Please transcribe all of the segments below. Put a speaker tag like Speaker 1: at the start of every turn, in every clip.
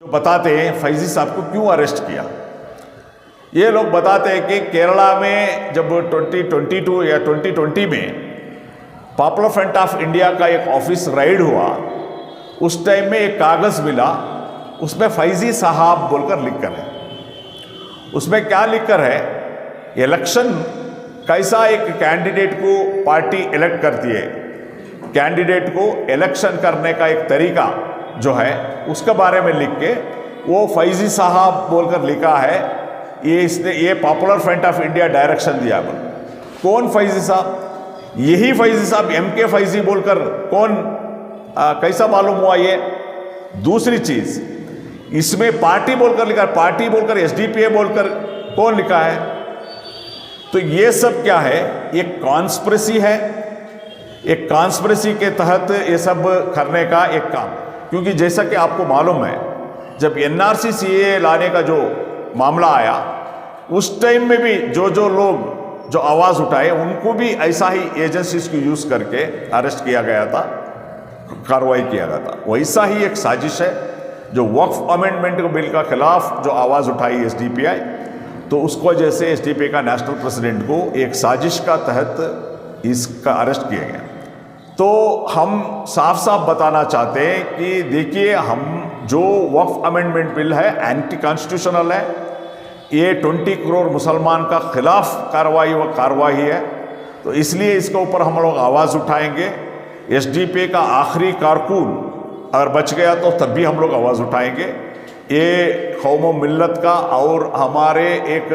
Speaker 1: बताते हैं फैजी साहब को क्यों अरेस्ट किया। ये लोग बताते हैं कि केरला में जब 2022 या 2020 में पॉपुलर फ्रंट ऑफ इंडिया का एक ऑफिस राइड हुआ, उस टाइम में एक कागज़ मिला, उसमें फैजी साहब बोलकर लिखकर है। उसमें क्या लिखकर है, इलेक्शन कैसा एक कैंडिडेट को पार्टी इलेक्ट करती है, कैंडिडेट को इलेक्शन करने का एक तरीका जो है उसके बारे में लिख के वो फैजी साहब बोलकर लिखा है। ये popular front of India direction दिया। कौन फैजी साहब? यही फैजी साहब MK फैजी बोलकर कौन कैसा मालूम हुआ? ये दूसरी चीज, इसमें पार्टी बोलकर लिखा है, पार्टी बोलकर SDPA बोलकर कौन लिखा है? तो ये सब क्या है? एक कॉन्स्पिरेसी है। एक कॉन्स्पिरेसी के तहत ये सब करने का एक काम, क्योंकि जैसा कि आपको मालूम है जब NRC CAA लाने का जो मामला आया, उस टाइम में भी जो लोग जो आवाज़ उठाए उनको भी ऐसा ही एजेंसीज को यूज़ करके अरेस्ट किया गया था, कार्रवाई किया गया था। वैसा ही एक साजिश है जो वक्फ अमेंडमेंट बिल का खिलाफ जो आवाज़ उठाई SDPI, तो उसको जैसे SDPI का नेशनल प्रेसिडेंट को एक साजिश का तहत इसका अरेस्ट किया गया। तो हम साफ साफ बताना चाहते हैं कि देखिए, हम जो वक्फ अमेंडमेंट बिल है एंटी कॉन्स्टिट्यूशनल है, ये 20 करोड़ मुसलमान का खिलाफ कार्रवाई है। तो इसलिए इसके ऊपर हम लोग आवाज़ उठाएंगे। SDPA का आखिरी कारकुन अगर बच गया तो तब भी हम लोग आवाज़ उठाएंगे। ये कौम मिल्लत का और हमारे एक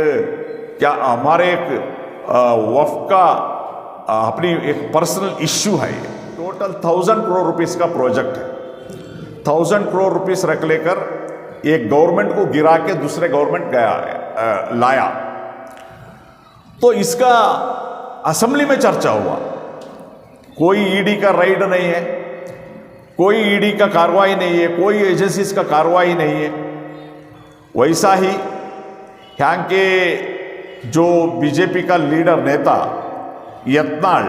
Speaker 1: वक्फ का अपनी एक पर्सनल इश्यू है। ये टोटल 1000 करोड़ रुपीस का प्रोजेक्ट है। 1000 करोड़ रुपीस रख लेकर एक गवर्नमेंट को गिरा के दूसरे गवर्नमेंट लाया। तो इसका असेंबली में चर्चा हुआ। कोई ED का राइड नहीं है, कोई ED का कार्रवाई नहीं है, कोई एजेंसीज का कार्रवाई नहीं है। वैसा ही यहाँ के जो BJP का लीडर नेता यत्नाल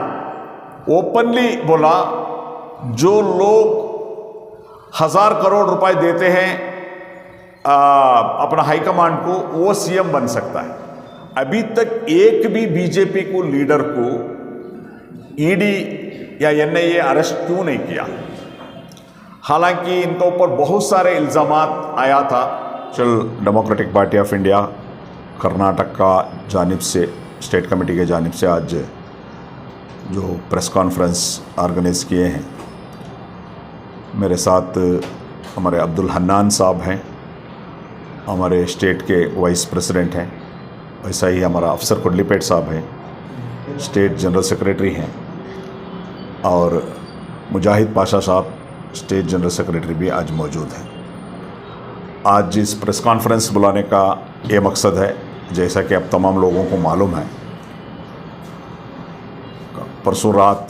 Speaker 1: ओपनली बोला, जो लोग 1000 करोड़ रुपए देते हैं अपना हाईकमांड को, वो CM बन सकता है। अभी तक एक भी BJP को लीडर को ED या NIA अरेस्ट क्यों नहीं किया? हालांकि इनके ऊपर बहुत सारे इल्ज़ामात आया था। Democratic party of India Karnataka का जानिब से, स्टेट कमेटी के जानिब से आज जो प्रेस कॉन्फ्रेंस ऑर्गेनाइज किए हैं, मेरे साथ हमारे अब्दुल हन्नान साहब हैं, हमारे स्टेट के वाइस प्रेसिडेंट हैं। वैसा ही हमारा अफसर कुडलीपेट साहब हैं, स्टेट जनरल सेक्रेटरी हैं, और मुजाहिद पाशा साहब स्टेट जनरल सेक्रेटरी भी आज मौजूद हैं। आज इस प्रेस कॉन्फ्रेंस बुलाने का ये मकसद है, जैसा कि अब तमाम लोगों को मालूम है, परसों रात,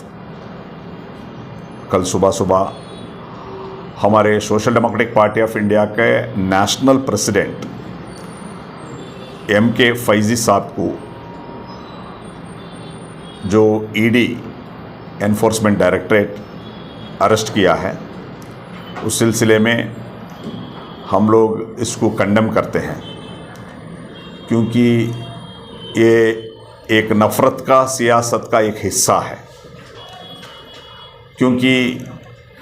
Speaker 1: कल सुबह हमारे social democratic party of India के नेशनल प्रेसिडेंट MK फैजी साहब को जो ED एनफोर्समेंट डायरेक्टरेट अरेस्ट किया है, उस सिलसिले में हम लोग इसको कंडेम करते हैं, क्योंकि ये एक नफ़रत का सियासत का एक हिस्सा है। क्योंकि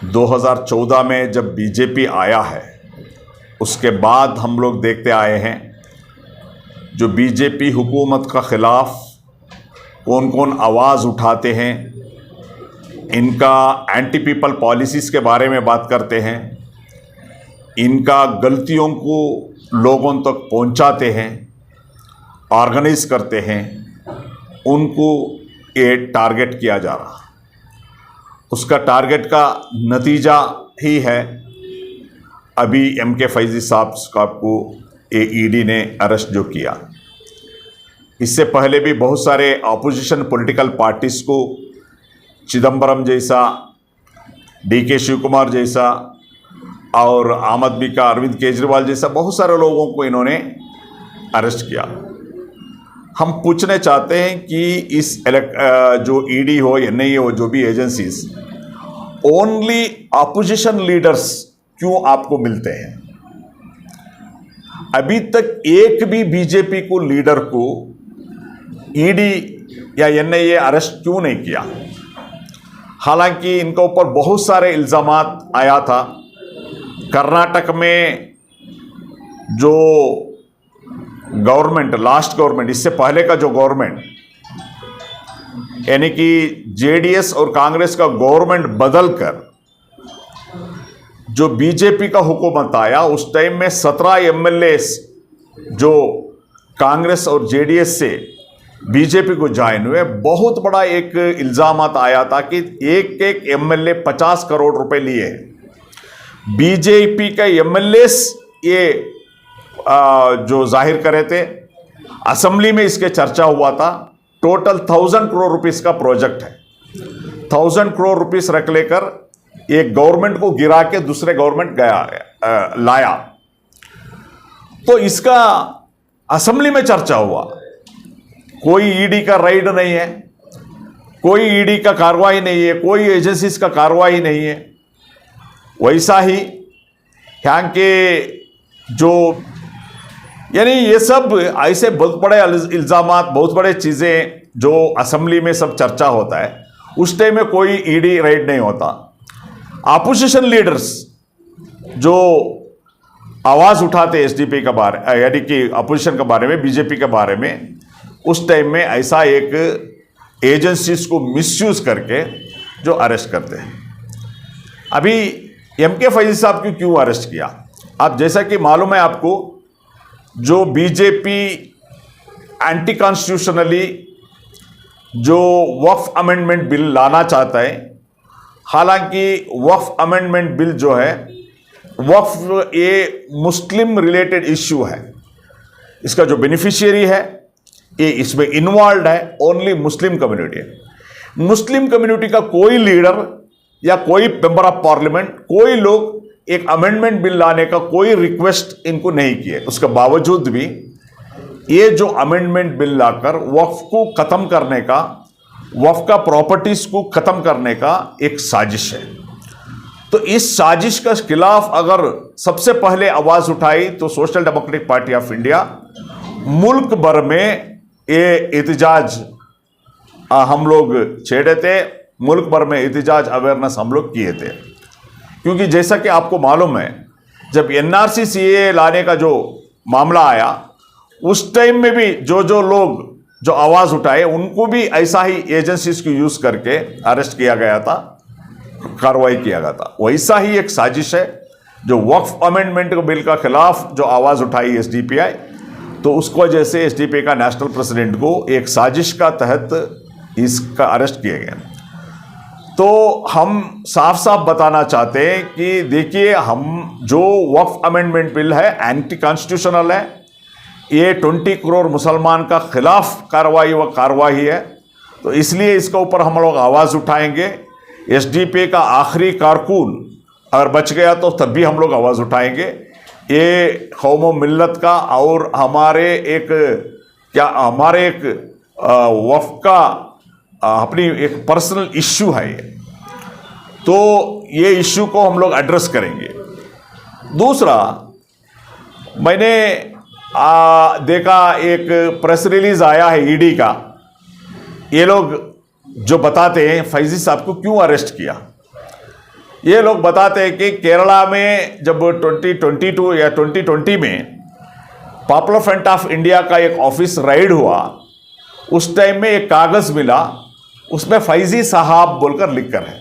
Speaker 1: 2014 में जब BJP आया है, उसके बाद हम लोग देखते आए हैं जो BJP हुकूमत का ख़िलाफ़ कौन कौन आवाज़ उठाते हैं, इनका एंटी पीपल पॉलिसीज़ के बारे में बात करते हैं, इनका गलतियों को लोगों तक पहुंचाते हैं, ऑर्गेनाइज करते हैं, उनको ये टारगेट किया जा रहा। उसका टारगेट का नतीजा ही है अभी MK फैजी साहब को ED ने अरेस्ट जो किया। इससे पहले भी बहुत सारे अपोजिशन पॉलिटिकल पार्टीज़ को, चिदम्बरम जैसा, DK शिव कुमार जैसा, और आम आदमी का अरविंद केजरीवाल जैसा बहुत सारे लोगों को इन्होंने अरेस्ट किया। हम पूछने चाहते हैं कि इस जो ED हो या नहीं हो, जो भी एजेंसीज, ओनली अपोजिशन लीडर्स क्यों आपको मिलते हैं? अभी तक एक भी बीजेपी को लीडर को ईडी या एनआईए अरेस्ट क्यों नहीं किया? हालांकि इनके ऊपर बहुत सारे इल्जामात आया था। कर्नाटक में जो गवर्नमेंट, लास्ट गवर्नमेंट, इससे पहले का जो गवर्नमेंट, यानी कि जेडीएस और कांग्रेस का गवर्नमेंट बदलकर जो बीजेपी का हुकूमत आया, उस टाइम में 17 एमएलए जो कांग्रेस और जेडीएस से बीजेपी को ज्वाइन हुए। बहुत बड़ा एक इल्जामात आया था कि एक एक एमएलए 50 करोड़ रुपए लिए। बीजेपी के एमएलए ये जो जाहिर करे थे, असेंबली में इसके चर्चा हुआ था। टोटल 1000 करोड़ रुपीस का प्रोजेक्ट है। 1000 करोड़ रुपीस रख लेकर एक गवर्नमेंट को गिरा के दूसरे गवर्नमेंट लाया। तो इसका असेंबली में चर्चा हुआ। कोई ईडी का राइड नहीं है, कोई ईडी का कार्रवाई नहीं है, कोई एजेंसीज का कार्रवाई नहीं है। वैसा ही यहाँ के जो, यानी ये सब ऐसे बहुत बड़े इल्जामात, बहुत बड़े चीज़ें जो असेंबली में सब चर्चा होता है, उस टाइम में कोई ईडी राइड नहीं होता। अपोजिशन लीडर्स जो आवाज़ उठाते एसडीपी के बारे, यानी कि अपोजिशन के बारे में, बीजेपी के बारे में, उस टाइम में ऐसा एक एजेंसीज को मिसयूज करके जो अरेस्ट करते हैं। अभी एमके फैजी साहब को क्यों अरेस्ट किया? अब जैसा कि मालूम है आपको, जो बीजेपी एंटी कॉन्स्टिट्यूशनली जो वक्फ अमेंडमेंट बिल लाना चाहता है, हालांकि वक्फ अमेंडमेंट बिल जो है, वक्फ ये मुस्लिम रिलेटेड इश्यू है। इसका जो बेनिफिशियरी है ये इसमें इन्वॉल्व है ओनली मुस्लिम कम्युनिटी है। मुस्लिम कम्युनिटी का कोई लीडर या कोई मेंबर ऑफ पार्लियामेंट, कोई लोग एक अमेंडमेंट बिल लाने का कोई रिक्वेस्ट इनको नहीं किए। उसके बावजूद भी ये जो अमेंडमेंट बिल लाकर वक्फ को खत्म करने का, वक्फ का प्रॉपर्टीज को खत्म करने का एक साजिश है। तो इस साजिश के खिलाफ अगर सबसे पहले आवाज उठाई तो social democratic party of India मुल्क भर में ये एहतजाज हम लोग छेड़े थे। मुल्क भर में एहतजाज अवेयरनेस हम लोग किए थे, क्योंकि जैसा कि आपको मालूम है, जब एनआरसी सीए लाने का जो मामला आया, उस टाइम में भी जो लोग जो आवाज़ उठाए उनको भी ऐसा ही एजेंसीज को यूज़ करके अरेस्ट किया गया था, कार्रवाई किया गया था। वैसा ही एक साजिश है जो वक्फ अमेंडमेंट बिल का खिलाफ जो आवाज़ उठाई एसडीपीआई, तो उसको वजह से एसडीपी का नेशनल प्रेसिडेंट को एक साजिश का तहत इसका अरेस्ट किया गया। तो हम साफ साफ बताना चाहते हैं कि देखिए, हम जो वक्फ अमेंडमेंट बिल है एंटी कॉन्स्टिट्यूशनल है। ये 20 करोड़ मुसलमान का खिलाफ कार्रवाई है, तो इसलिए इसके ऊपर हम लोग आवाज़ उठाएंगे। एसडीपी का आखिरी कारकुन अगर बच गया तो तब भी हम लोग आवाज़ उठाएंगे। ये कौम मिल्लत का और हमारे एक वक्फ का अपनी एक पर्सनल इश्यू है ये, तो ये इश्यू को हम लोग एड्रेस करेंगे। दूसरा, मैंने देखा एक प्रेस रिलीज आया है ईडी का। ये लोग जो बताते हैं फैजी साहब को क्यों अरेस्ट किया, ये लोग बताते हैं कि केरला में जब 2022 या 2020 में पॉपुलर फ्रंट ऑफ इंडिया का एक ऑफिस राइड हुआ, उस टाइम में एक कागज़ मिला, उसमें फैजी साहब बोलकर लिखकर है।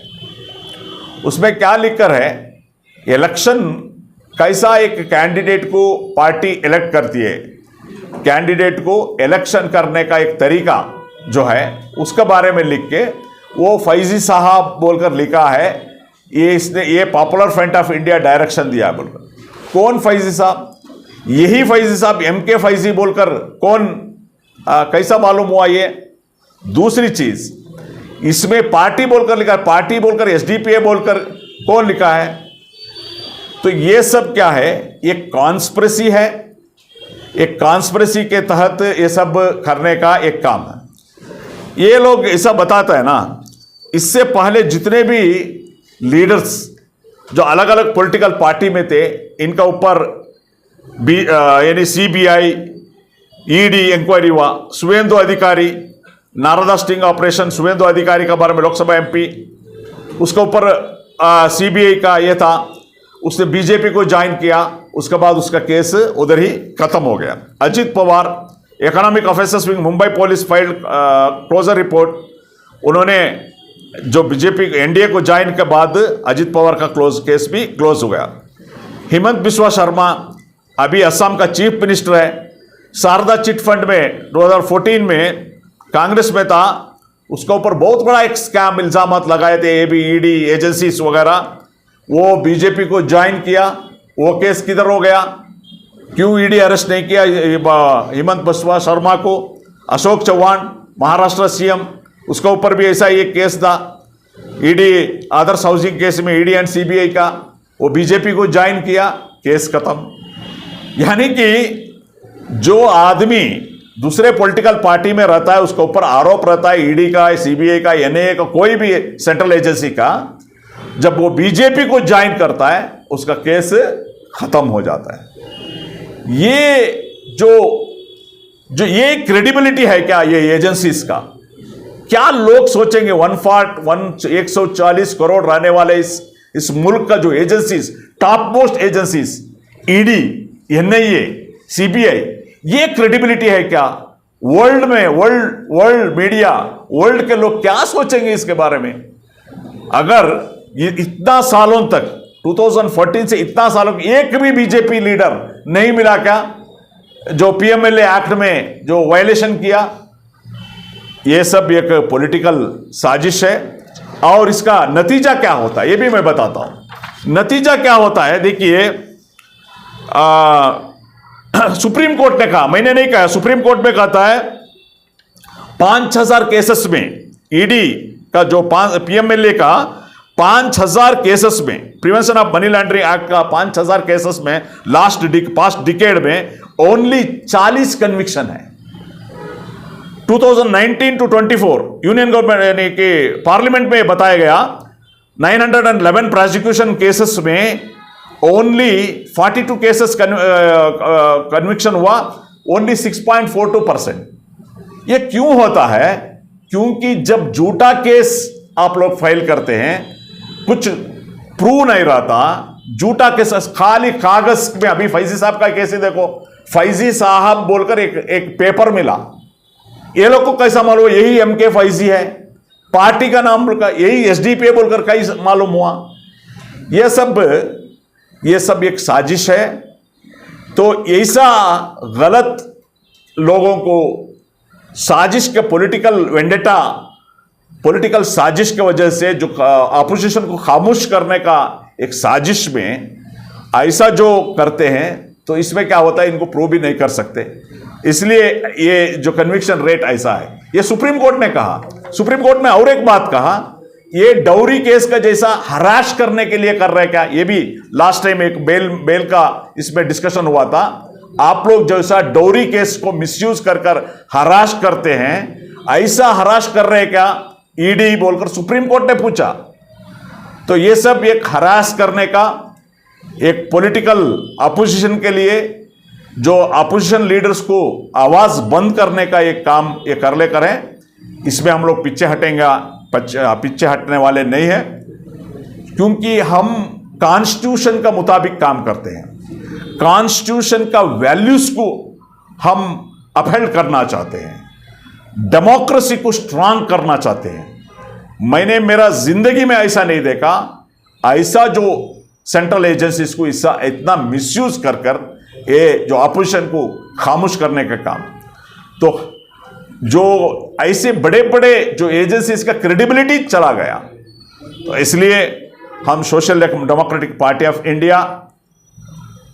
Speaker 1: उसमें क्या लिखकर है, इलेक्शन कैसा एक कैंडिडेट को पार्टी इलेक्ट करती है, कैंडिडेट को इलेक्शन करने का एक तरीका जो है उसके बारे में लिख के वो फैजी साहब बोलकर लिखा है। ये popular front of India direction दिया बोलकर। कौन फैजी साहब? यही फैजी साहब एमके फैजी बोलकर कौन कैसा मालूम हुआ ये? दूसरी चीज, इसमें पार्टी बोलकर लिखा है, पार्टी बोलकर एसडीपीए बोलकर कौन लिखा है? तो ये सब क्या है? एक कॉन्स्पिरेसी है। एक कॉन्स्पिरेसी के तहत ये सब करने का एक काम है। ये लोग ऐसा बताता है ना, इससे पहले जितने भी लीडर्स जो अलग अलग पॉलिटिकल पार्टी में थे, इनका ऊपर यानी सीबीआई ईडी इंक्वायरी हुआ, शुवेंदु अधिकारी नारदा स्टिंग ऑपरेशन, शुवेंदु अधिकारी के बारे में लोकसभा एमपी, उसके ऊपर सीबीआई का ये था, उसने बीजेपी को ज्वाइन किया, उसके बाद उसका केस उधर ही खत्म हो गया। Ajit Pawar economic affairs wing Mumbai police filed closure report, उन्होंने जो बीजेपी एनडीए को ज्वाइन के बाद अजित पवार का केस भी क्लोज हो गया। हेमंत बिस्वा शर्मा अभी असम का चीफ मिनिस्टर है, शारदा चिट फंड में 2014 में कांग्रेस में था, उसके ऊपर बहुत बड़ा एक स्कैम इल्जामात लगाए थे, एबी ईडी एजेंसीज वगैरह, वो बीजेपी को ज्वाइन किया, वो केस किधर हो गया, क्यों ईडी अरेस्ट नहीं किया हेमंत बिस्वा शर्मा को? अशोक चौहान महाराष्ट्र सीएम, उसके ऊपर भी ऐसा ही एक केस था, ईडी आदर्श हाउसिंग केस में ईडी एंड सीबीआई का, वो बीजेपी को ज्वाइन किया, केस खत्म। यानी कि जो आदमी दूसरे पॉलिटिकल पार्टी में रहता है उसके ऊपर आरोप रहता है ईडी का, सीबीआई का, एनआईए का, कोई भी सेंट्रल एजेंसी का, जब वो बीजेपी को ज्वाइन करता है उसका केस खत्म हो जाता है। ये जो ये क्रेडिबिलिटी है क्या ये एजेंसीज का? क्या लोग सोचेंगे 140 करोड़ रहने वाले इस मुल्क का जो agencies, top most agencies, ED, NIA, CBI, ये क्रेडिबिलिटी है क्या? वर्ल्ड में, वर्ल्ड मीडिया, वर्ल्ड के लोग क्या सोचेंगे इसके बारे में? अगर ये इतना सालों तक 2014 से इतना सालों एक भी बीजेपी लीडर नहीं मिला क्या जो पीएमएलए एक्ट में जो वायलेशन किया? ये सब एक पॉलिटिकल साजिश है। और इसका नतीजा क्या होता है ये भी मैं बताता हूं। नतीजा क्या होता है देखिए, सुप्रीम कोर्ट ने कहा, मैंने नहीं कहा, सुप्रीम कोर्ट में कहता है 5000 केसेस में ईडी का जो पीएमएलए का 5000 केसेस में, prevention of money laundering act का 5000 केसेस में पास्ट डिकेड में ओनली 40 कन्विक्शन है। 2019 to 24 यूनियन गवर्नमेंट यानी कि पार्लियामेंट में बताया गया 911 प्रोसिक्यूशन केसेस में ओनली 42 केसेस कन्विक्शन हुआ, ओनली 6.42%। ये क्यों होता है? क्योंकि जब झूठा केस आप लोग फाइल करते हैं, कुछ प्रूव नहीं रहता, झूठा केस खाली कागज में, अभी फैजी साहब का केस ही देखो, फैजी साहब बोलकर एक पेपर मिला, ये लोग को कैसा मालूम यही एमके फैजी है, पार्टी का नाम यही एसडीपीए बोलकर कैसे मालूम हुआ? ये सब एक साजिश है। तो ऐसा गलत लोगों को साजिश के पॉलिटिकल साजिश की वजह से जो अपोजिशन को खामोश करने का एक साजिश में ऐसा जो करते हैं, तो इसमें क्या होता है, इनको प्रूव भी नहीं कर सकते, इसलिए ये जो कन्विक्शन रेट ऐसा है। ये सुप्रीम कोर्ट ने कहा। सुप्रीम कोर्ट ने और एक बात कहा, ये डौरी केस का जैसा हराश करने के लिए कर रहे क्या? ये भी लास्ट टाइम एक बेल का इसमें डिस्कशन हुआ था। आप लोग जैसा डौरी केस को मिसयूज कर हराश करते हैं, ऐसा हराश कर रहे क्या ईडी बोलकर सुप्रीम कोर्ट ने पूछा। तो ये सब एक हरास करने का, एक पॉलिटिकल अपोजिशन के लिए, जो अपोजिशन लीडर्स को आवाज बंद करने का एक काम ये करें, इसमें हम लोग पीछे हटने वाले नहीं हैं, क्योंकि हम कॉन्स्टिट्यूशन का मुताबिक काम करते हैं। कॉन्स्टिट्यूशन का वैल्यूज को हम अपहेल्ड करना चाहते हैं, डेमोक्रेसी को स्ट्रांग करना चाहते हैं। मैंने मेरा जिंदगी में ऐसा नहीं देखा, ऐसा जो सेंट्रल एजेंसीज को इतना मिसयूज कर ये जो अपोजिशन को खामोश करने का काम, तो जो ऐसे बड़े बड़े जो एजेंसीज का क्रेडिबिलिटी चला गया। तो इसलिए हम social democratic party of India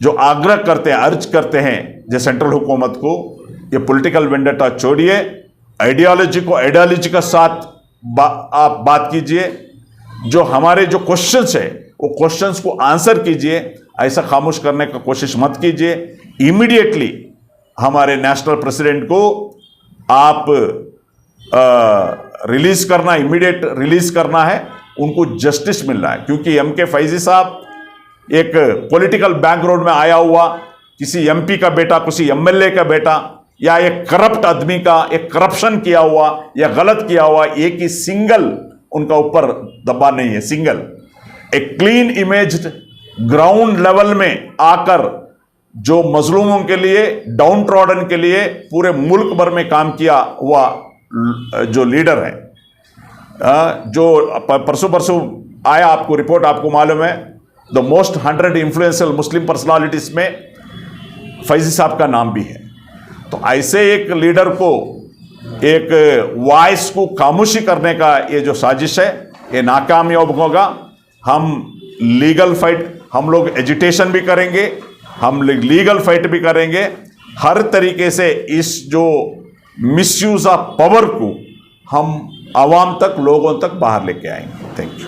Speaker 1: जो आग्रह करते हैं, अर्ज करते हैं जो सेंट्रल हुकूमत को, ये पॉलिटिकल वेंडेटा छोड़िए, आइडियोलॉजी का साथ आप बात कीजिए, जो हमारे जो क्वेश्चंस है वो क्वेश्चंस को आंसर कीजिए, ऐसा खामोश करने का कोशिश मत कीजिए। इमीडिएटली हमारे नेशनल प्रेसिडेंट को आप रिलीज करना, इमीडिएट रिलीज करना है, उनको जस्टिस मिलना है। क्योंकि एमके फैजी साहब एक पॉलिटिकल बैकग्राउंड में आया हुआ, किसी एमपी का बेटा, किसी एमएलए का बेटा, या एक करप्ट आदमी का, एक करप्शन किया हुआ या गलत किया हुआ, एक ही सिंगल उनका ऊपर दबा नहीं है। सिंगल एक क्लीन इमेज ग्राउंड लेवल में आकर जो मजलूमों के लिए, डाउन ट्रॉडन के लिए पूरे मुल्क भर में काम किया हुआ जो लीडर है, जो परसों आया आपको रिपोर्ट, आपको मालूम है, the most 100 influential Muslim personalities में फैजी साहब का नाम भी है। तो ऐसे एक लीडर को, एक वॉइस को खामोशी करने का ये जो साजिश है, ये नाकामयाब होगा। हम लीगल फाइट, हम लोग एजिटेशन भी करेंगे, हम लीगल फाइट भी करेंगे। हर तरीके से इस जो मिसयूज ऑफ पावर को हम आवाम तक, लोगों तक बाहर लेके आएंगे। Thank you.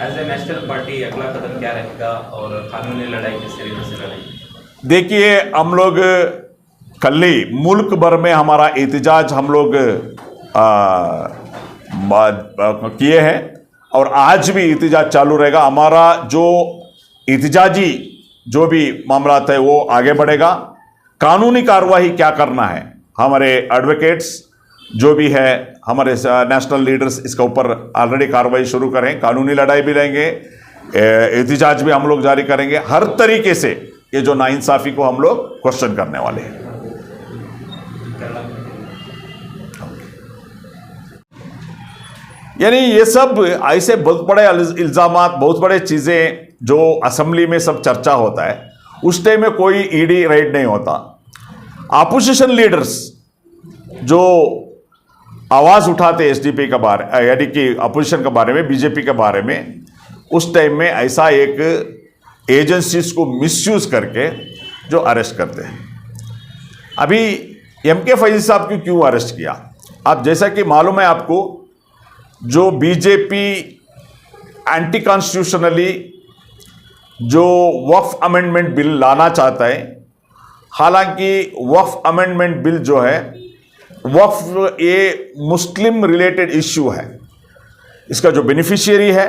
Speaker 2: As a national party अगला कदम क्या रहेगा और कानूनी लड़ाई किस तरीके से लड़ाई?
Speaker 1: देखिए, हम लोग कल ही मुल्क भर में हमारा एहतजाज हम लोग किए हैं और आज भी एहतजाज चालू रहेगा। हमारा जो एहतजाजी जो भी मामला है वो आगे बढ़ेगा। कानूनी कार्रवाई क्या करना है, हमारे एडवोकेट्स जो भी है, हमारे नेशनल लीडर्स इसके ऊपर ऑलरेडी कार्रवाई शुरू करें। कानूनी लड़ाई भी लेंगे, एहतजाज भी हम लोग जारी करेंगे। हर तरीके से ये जो नाइंसाफ़ी को हम लोग क्वेश्चन करने वाले हैं। यानी ये सब ऐसे बहुत बड़े इल्ज़ामात, बहुत बड़े चीज़ें जो असेंबली में सब चर्चा होता है, उस टाइम में कोई ईडी रेड नहीं होता। अपोजिशन लीडर्स जो आवाज़ उठाते एसडीपी के बारे, यानी कि अपोजिशन के बारे में, बीजेपी के बारे में, उस टाइम में ऐसा एक एजेंसीज को मिसयूज करके जो अरेस्ट करते हैं। अभी एमके फैजी साहब को क्यों अरेस्ट किया? अब जैसा कि मालूम है आपको, जो बीजेपी एंटी कॉन्स्टिट्यूशनली जो वक्फ अमेंडमेंट बिल लाना चाहता है, हालांकि वक्फ अमेंडमेंट बिल जो है, वक्फ ये मुस्लिम रिलेटेड इश्यू है। इसका जो बेनिफिशियरी है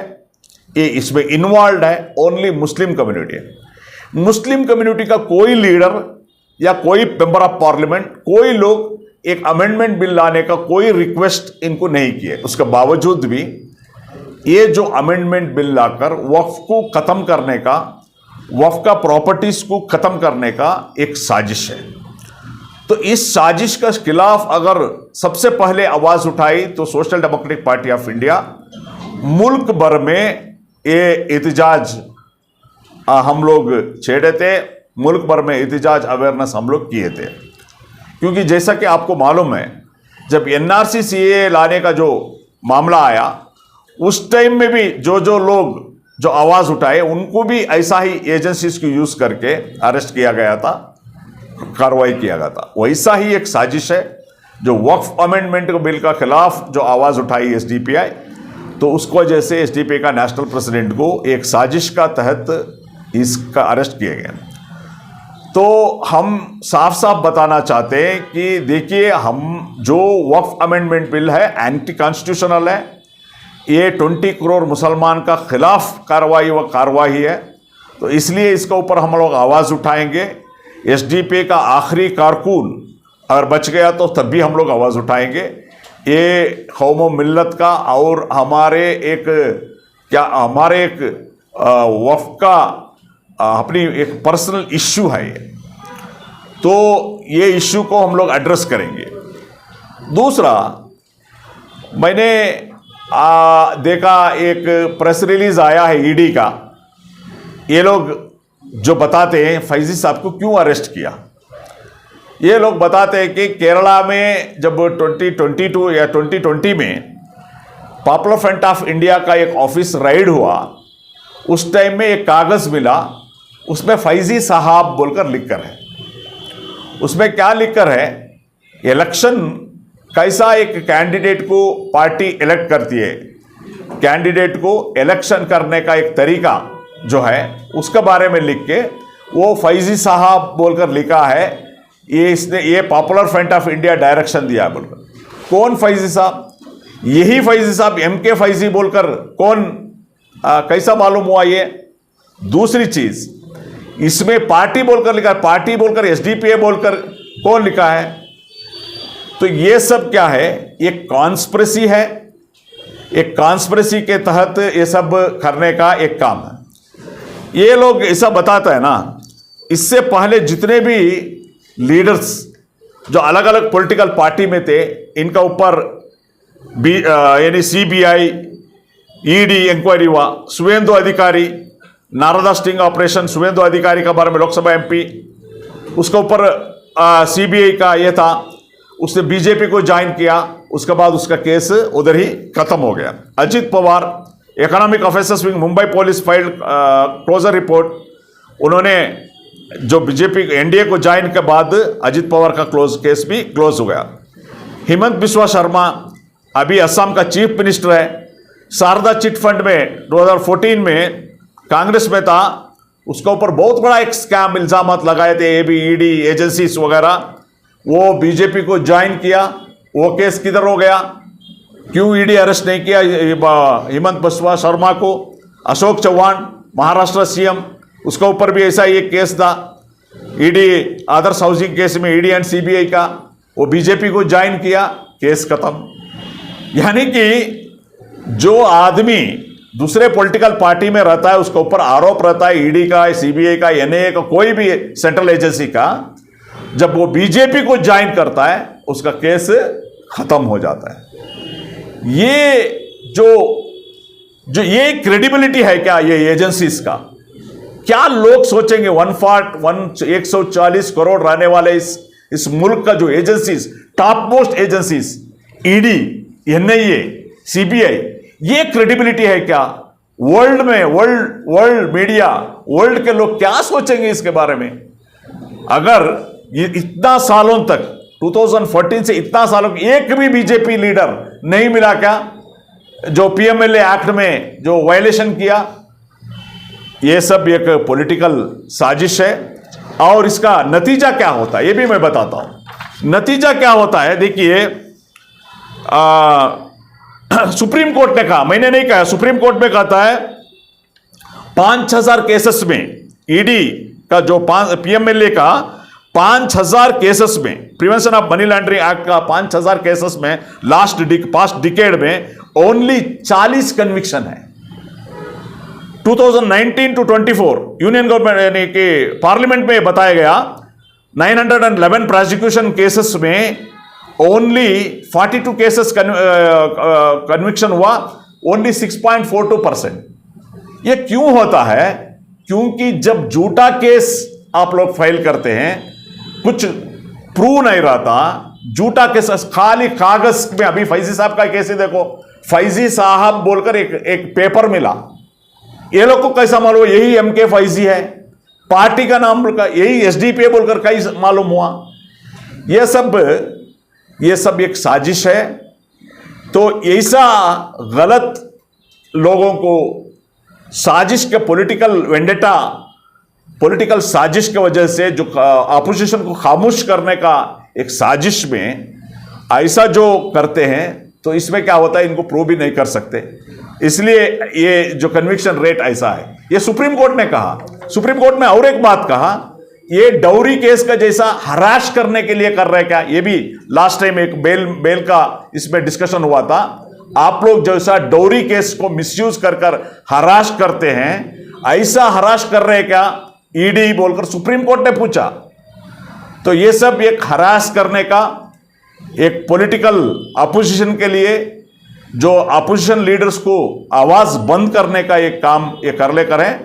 Speaker 1: ये इसमें इन्वॉल्व है ओनली मुस्लिम कम्युनिटी है। मुस्लिम कम्युनिटी का कोई लीडर या कोई मेंबर ऑफ पार्लियामेंट, कोई लोग एक अमेंडमेंट बिल लाने का कोई रिक्वेस्ट इनको नहीं किए। उसके बावजूद भी ये जो अमेंडमेंट बिल लाकर वक्फ को ख़त्म करने का, वक्फ का प्रॉपर्टीज को ख़त्म करने का एक साजिश है। तो इस साजिश के खिलाफ अगर सबसे पहले आवाज़ उठाई तो social democratic party of India मुल्क भर में ये एहतजाज हम लोग छेड़े थे। मुल्क भर में एहतजाज अवेयरनेस हम लोग किए थे, क्योंकि जैसा कि आपको मालूम है, जब एनआरसी सीए लाने का जो मामला आया, उस टाइम में भी जो लोग जो आवाज़ उठाए उनको भी ऐसा ही एजेंसीज को यूज़ करके अरेस्ट किया गया था, कार्रवाई किया गया था। वैसा ही एक साजिश है जो वक्फ अमेंडमेंट बिल का खिलाफ जो आवाज़ उठाई एसडीपीआई, तो उसको वजह से एसडीपीआई का नेशनल प्रेसिडेंट को एक साजिश का तहत इसका अरेस्ट किया गया। तो हम साफ साफ बताना चाहते हैं कि देखिए, हम जो वक्फ अमेंडमेंट बिल है एंटी कॉन्स्टिट्यूशनल है, ये 20 करोड़ मुसलमान का खिलाफ कार्रवाई है। तो इसलिए इसके ऊपर हम लोग आवाज़ उठाएंगे। एसडीपीआई का आखिरी कारकुन अगर बच गया तो तब भी हम लोग आवाज़ उठाएंगे। ये कौम व मिल्लत का और हमारे एक वक्फ का अपनी एक पर्सनल इश्यू है ये, तो ये इश्यू को हम लोग एड्रेस करेंगे। दूसरा, मैंने देखा एक प्रेस रिलीज आया है ईडी का, ये लोग जो बताते हैं फैजी साहब को क्यों अरेस्ट किया। ये लोग बताते हैं कि केरला में जब 2022 या 2020 में पॉपुलर फ्रंट ऑफ इंडिया का एक ऑफिस राइड हुआ, उस टाइम में एक कागज़ मिला, उसमें फैजी साहब बोलकर लिखकर है। उसमें क्या लिखकर है, इलेक्शन कैसा एक कैंडिडेट को पार्टी इलेक्ट करती है, कैंडिडेट को इलेक्शन करने का एक तरीका जो है उसके बारे में लिख के वो फैजी साहब बोलकर लिखा है। ये popular front of India direction दिया बोलकर। कौन फैजी साहब? यही फैजी साहब एमके फैजी बोलकर कौन कैसा मालूम हुआ ये? दूसरी चीज, इसमें पार्टी बोलकर लिखा है, पार्टी बोलकर एसडीपीए बोलकर कौन लिखा है? तो ये सब क्या है? एक कॉन्स्पिरेसी है, एक कॉन्स्पिरेसी के तहत ये सब करने का एक काम है। ये लोग ऐसा बताता है ना, इससे पहले जितने भी लीडर्स जो अलग अलग पॉलिटिकल पार्टी में थे, इनका ऊपर यानी सीबीआई ईडी इंक्वायरी हुआ। शुभेंदु अधिकारी, नारदा स्टिंग ऑपरेशन, शुभेंदु अधिकारी के बारे में लोकसभा एमपी, उसके ऊपर सीबीआई का ये था, उसने बीजेपी को ज्वाइन किया, उसके बाद उसका केस उधर ही खत्म हो गया। Ajit Pawar, economic officers wing, Mumbai police filed closure report. उन्होंने जो बीजेपी एनडीए को ज्वाइन के बाद अजित पवार का केस भी क्लोज हो गया। हेमंत बिस्वा शर्मा अभी असम का चीफ मिनिस्टर है। शारदा चिट फंड में 2014 में कांग्रेस में था, उसके ऊपर बहुत बड़ा एक स्कैम इल्जामात लगाए थे, एबी ईडी एजेंसीज वगैरह। वो बीजेपी को ज्वाइन किया, वो केस किधर हो गया? क्यों ईडी अरेस्ट नहीं किया हेमंत बिस्वा शर्मा को? अशोक चौहान महाराष्ट्र सीएम, उसके ऊपर भी ऐसा एक केस था, ईडी आदर्श हाउसिंग केस में ईडी एंड सीबीआई का, वो बीजेपी को ज्वाइन किया, केस खत्म। यानी कि जो आदमी दूसरे पॉलिटिकल पार्टी में रहता है, उसके ऊपर आरोप रहता है ईडी का, सीबीआई का, एनआईए का, कोई भी सेंट्रल एजेंसी का, जब वो बीजेपी को ज्वाइन करता है, उसका केस खत्म हो जाता है। ये जो ये क्रेडिबिलिटी है क्या ये एजेंसीज का? क्या लोग सोचेंगे? 140 करोड़ रहने वाले इस मुल्क का जो agencies, top most agencies, ED, NIA, CBI, ये क्रेडिबिलिटी है क्या? वर्ल्ड में, वर्ल्ड मीडिया, वर्ल्ड के लोग क्या सोचेंगे इसके बारे में? अगर ये इतना सालों तक 2014 से इतना सालों एक भी बीजेपी लीडर नहीं मिला क्या जो पीएमएलए एक्ट में जो वायलेशन किया? ये सब एक पॉलिटिकल साजिश है। और इसका नतीजा क्या होता है ये भी मैं बताता हूं। नतीजा क्या होता है देखिए, सुप्रीम कोर्ट ने कहा, मैंने नहीं कहा, सुप्रीम कोर्ट में कहता है 5000 केसेस में ईडी का जो पीएमएलए का 5000 केसेस में, prevention of money laundering act का 5000 केसेस में पास्ट डिकेड में ओनली 40 कन्विक्शन है। 2019 टू 24 यूनियन गवर्नमेंट यानी कि पार्लियामेंट में बताया गया 911 प्रोसिक्यूशन केसेस में ओनली 42 केसेस कन्विक्शन हुआ, ओनली 6.42%। ये क्यों होता है? क्योंकि जब झूठा केस आप लोग फाइल करते हैं, कुछ प्रूव नहीं रहता, झूठा केस खाली कागज में। अभी फैजी साहब का केस ही देखो, फैजी साहब बोलकर एक पेपर मिला, ये लोग को कैसा मालूम यही एमके फैजी है? पार्टी का नाम बोलकर यही एसडीपीए बोलकर कैसे मालूम हुआ? ये सब एक साजिश है। तो ऐसा गलत लोगों को साजिश के पॉलिटिकल साजिश की वजह से जो अपोजिशन को खामोश करने का एक साजिश में ऐसा जो करते हैं, तो इसमें क्या होता है, इनको प्रूव भी नहीं कर सकते। इसलिए ये जो कन्विक्शन रेट ऐसा है, ये सुप्रीम कोर्ट ने कहा। सुप्रीम कोर्ट ने और एक बात कहा, ये डौरी केस का जैसा हराश करने के लिए कर रहे क्या? ये भी लास्ट टाइम एक बेल का इसमें डिस्कशन हुआ था। आप लोग जैसा डौरी केस को मिसयूज कर हराश करते हैं, ऐसा हराश कर रहे क्या ईडी बोलकर सुप्रीम कोर्ट ने पूछा। तो ये सब एक हरास करने का, एक पॉलिटिकल अपोजिशन के लिए, जो अपोजिशन लीडर्स को आवाज बंद करने का एक काम ये कर ले करें।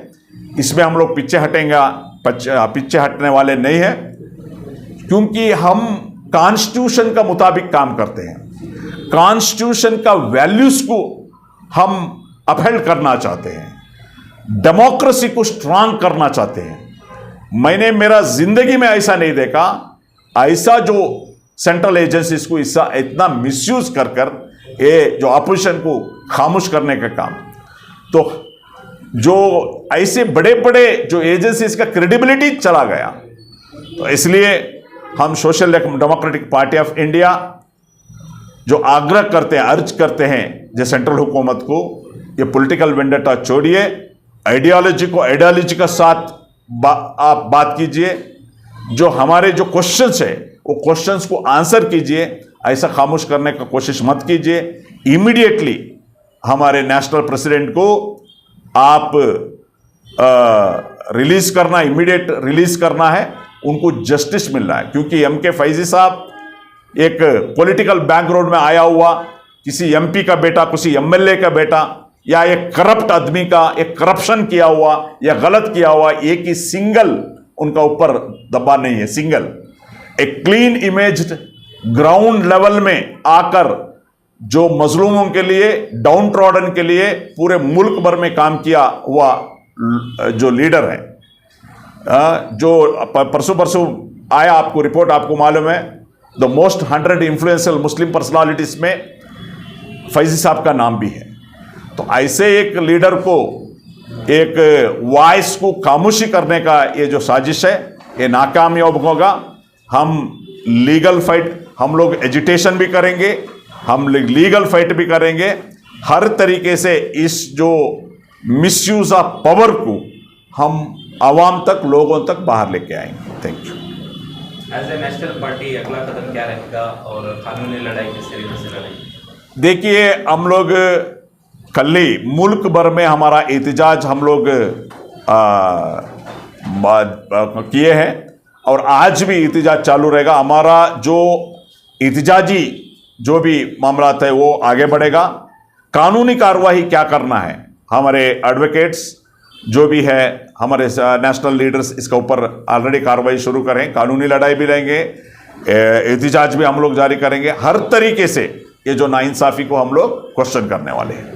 Speaker 1: इसमें हम लोग पीछे हटने वाले नहीं हैं, क्योंकि हम कॉन्स्टिट्यूशन का मुताबिक काम करते हैं। कॉन्स्टिट्यूशन का वैल्यूज को हम अपहेल्ड करना चाहते हैं, डेमोक्रेसी को स्ट्रांग करना चाहते हैं। मैंने मेरा जिंदगी में ऐसा नहीं देखा, ऐसा जो सेंट्रल एजेंसीज को इतना मिसयूज कर ये जो अपोजिशन को खामोश करने का काम, तो जो ऐसे बड़े बड़े जो एजेंसीज का क्रेडिबिलिटी चला गया। तो इसलिए हम social democratic party of India जो आग्रह करते हैं, अर्ज करते हैं जो सेंट्रल हुकूमत को, ये पॉलिटिकल वेंडेटा छोड़िए, आइडियोलॉजी को आइडियोलॉजी का साथ आप बात कीजिए, जो हमारे जो क्वेश्चंस है वो क्वेश्चंस को आंसर कीजिए, ऐसा खामोश करने का कोशिश मत कीजिए। इमीडिएटली हमारे नेशनल प्रेसिडेंट को आप रिलीज करना, इमीडिएट रिलीज करना है, उनको जस्टिस मिलना है। क्योंकि एम.के. फैजी साहब एक पॉलिटिकल बैकग्राउंड में आया हुआ किसी एमपी का बेटा, किसी एमएलए का बेटा, या एक करप्ट आदमी का, एक करप्शन किया हुआ या गलत किया हुआ, एक ही सिंगल उनका ऊपर दबा नहीं है। सिंगल एक क्लीन इमेज ग्राउंड लेवल में आकर जो मजलूमों के लिए, डाउन ट्रॉडन के लिए पूरे मुल्क भर में काम किया हुआ जो लीडर है, जो परसों आया आपको रिपोर्ट, आपको मालूम है the most 100 influential Muslim personalities में फैजी साहब का नाम भी है। तो ऐसे एक लीडर को, एक वॉइस को खामोशी करने का ये जो साजिश है, ये नाकामयाब होगा। हम लीगल फाइट, हम लोग एजिटेशन भी करेंगे, हम लीगल फाइट भी करेंगे। हर तरीके से इस जो मिसयूज ऑफ पावर को हम आवाम तक, लोगों तक बाहर लेके आएंगे। Thank you.
Speaker 2: As a national party अगला कदम क्या रहेगा और कानूनी लड़ाई किस तरीके से लड़ेगी?
Speaker 1: देखिए, हम लोग कल ही मुल्क भर में हमारा एहतजाज हम लोग किए हैं और आज भी एहतजाज चालू रहेगा। हमारा जो एहतजाजी जो भी मामला है वो आगे बढ़ेगा। कानूनी कार्रवाई क्या करना है, हमारे एडवोकेट्स जो भी है, हमारे नेशनल लीडर्स इसके ऊपर ऑलरेडी कार्रवाई शुरू करें। कानूनी लड़ाई भी रहेंगे, एहतजाज भी हम लोग जारी करेंगे। हर तरीके से ये जो नाइंसाफ़ी को हम लोग क्वेश्चन करने वाले हैं।